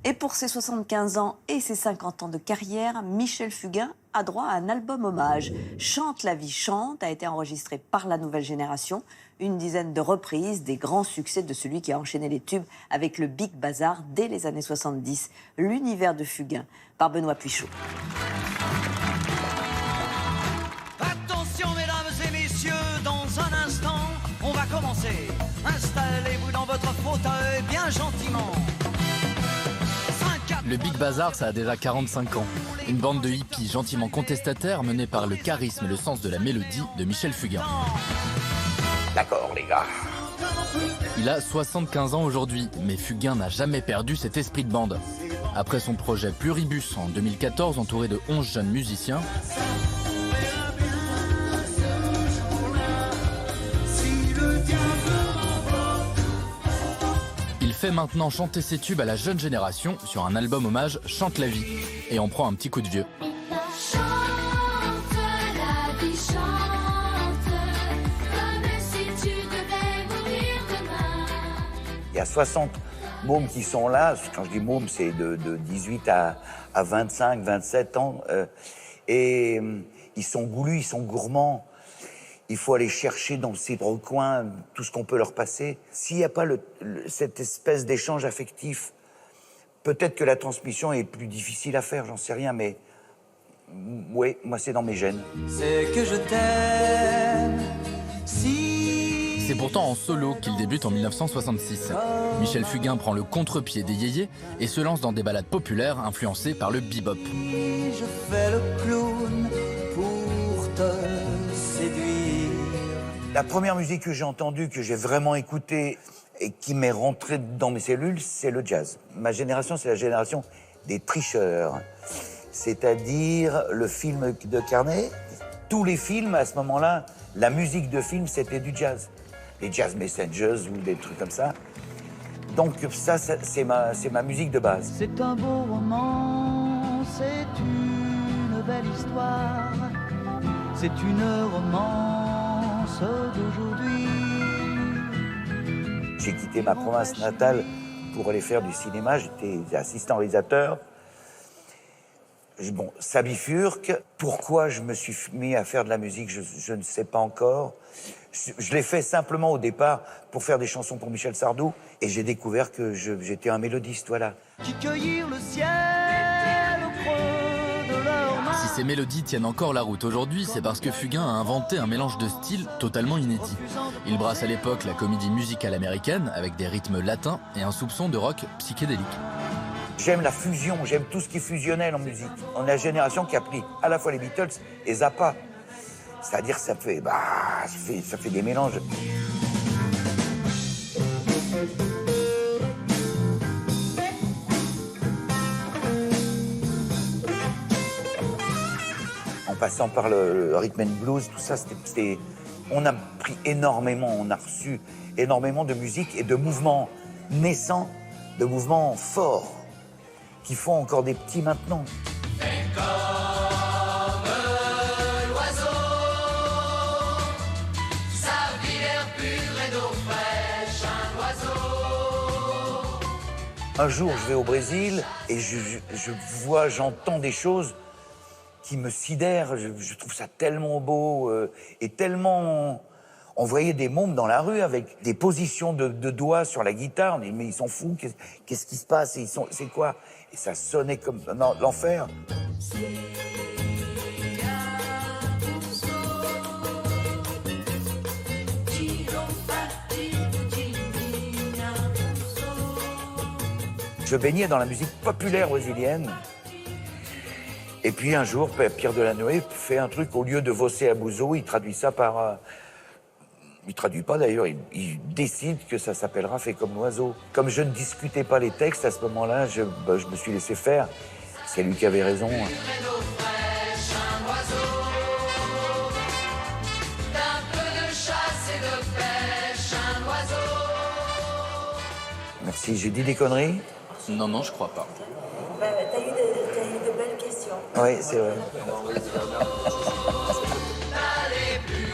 Et pour ses 75 ans et ses 50 ans de carrière, Michel Fugain a droit à un album hommage. Chante la vie chante a été enregistré par la nouvelle génération. Une dizaine de reprises des grands succès de celui qui a enchaîné les tubes avec le Big Bazar dès les années 70. L'univers de Fugain par Benoît Puichot. Attention mesdames et messieurs, dans un instant, on va commencer. Installez-vous dans votre fauteuil bien gentiment. Le Big Bazar, ça a déjà 45 ans. Une bande de hippies gentiment contestataires menée par le charisme et le sens de la mélodie de Michel Fugain. D'accord, les gars. Il a 75 ans aujourd'hui, mais Fugain n'a jamais perdu cet esprit de bande. Après son projet Pluribus en 2014, entouré de 11 jeunes musiciens, il fait maintenant chanter ses tubes à la jeune génération sur un album hommage Chante la vie. Et on prend un petit coup de vieux. Chante la vie, chante, comme si tu devais mourir demain. Il y a 60 mômes qui sont là. Quand je dis mômes, c'est de 18 à 25, 27 ans. Et ils sont goulus, ils sont gourmands. Il faut aller chercher dans ces recoins tout ce qu'on peut leur passer. S'il n'y a pas cette espèce d'échange affectif, peut-être que la transmission est plus difficile à faire, j'en sais rien, mais oui, moi c'est dans mes gènes. C'est que je t'aime si... C'est pourtant en solo qu'il débute en 1966. Michel Fugain prend le contre-pied des yéyés et se lance dans des ballades populaires influencées par le bebop. Je fais le clown pour te séduire. La première musique que j'ai entendue, que j'ai vraiment écoutée et qui m'est rentrée dans mes cellules, c'est le jazz. Ma génération, c'est la génération des tricheurs. C'est-à-dire le film de Carnet. Tous les films, à ce moment-là, la musique de film, c'était du jazz. Les Jazz Messengers ou des trucs comme ça. Donc ça c'est ma musique de base. C'est un beau roman, c'est une belle histoire. C'est une romance d'aujourd'hui. J'ai quitté ma province natale pour aller faire du cinéma. J'étais assistant réalisateur. Bon, ça bifurque. Pourquoi je me suis mis à faire de la musique, je ne sais pas encore. Je l'ai fait simplement au départ pour faire des chansons pour Michel Sardou. Et j'ai découvert que j'étais un mélodiste, voilà. Qui cueillirent le ciel au creux de leurs mains. Si ces mélodies tiennent encore la route aujourd'hui, c'est parce que Fugain a inventé un mélange de styles totalement inédit. Il brasse à l'époque la comédie musicale américaine avec des rythmes latins et un soupçon de rock psychédélique. J'aime la fusion, j'aime tout ce qui est fusionnel en musique. On est la génération qui a pris à la fois les Beatles et Zappa. C'est-à-dire ça fait des mélanges. En passant par le rhythm and blues, tout ça, on a pris énormément, on a reçu énormément de musique et de mouvements naissants, de mouvements forts, qui font encore des petits maintenant. Un jour, je vais au Brésil et j'entends des choses qui me sidèrent. Je trouve ça tellement beau et tellement... On voyait des mômes dans la rue avec des positions de doigts sur la guitare. On dit, mais ils sont fous, qu'est-ce qui se passe? C'est quoi? Et ça sonnait comme l'enfer. Je baignais dans la musique populaire brésilienne. Et puis un jour, Pierre Delanoë fait un truc, au lieu de Você Abuso, il traduit ça par... Il traduit pas d'ailleurs, il décide que ça s'appellera Fait comme l'oiseau. Comme je ne discutais pas les textes à ce moment-là, je me suis laissé faire. C'est lui qui avait raison. Merci, j'ai dit des conneries? Non, je crois pas. T'as eu de belles questions. Oui, c'est vrai. N'allez plus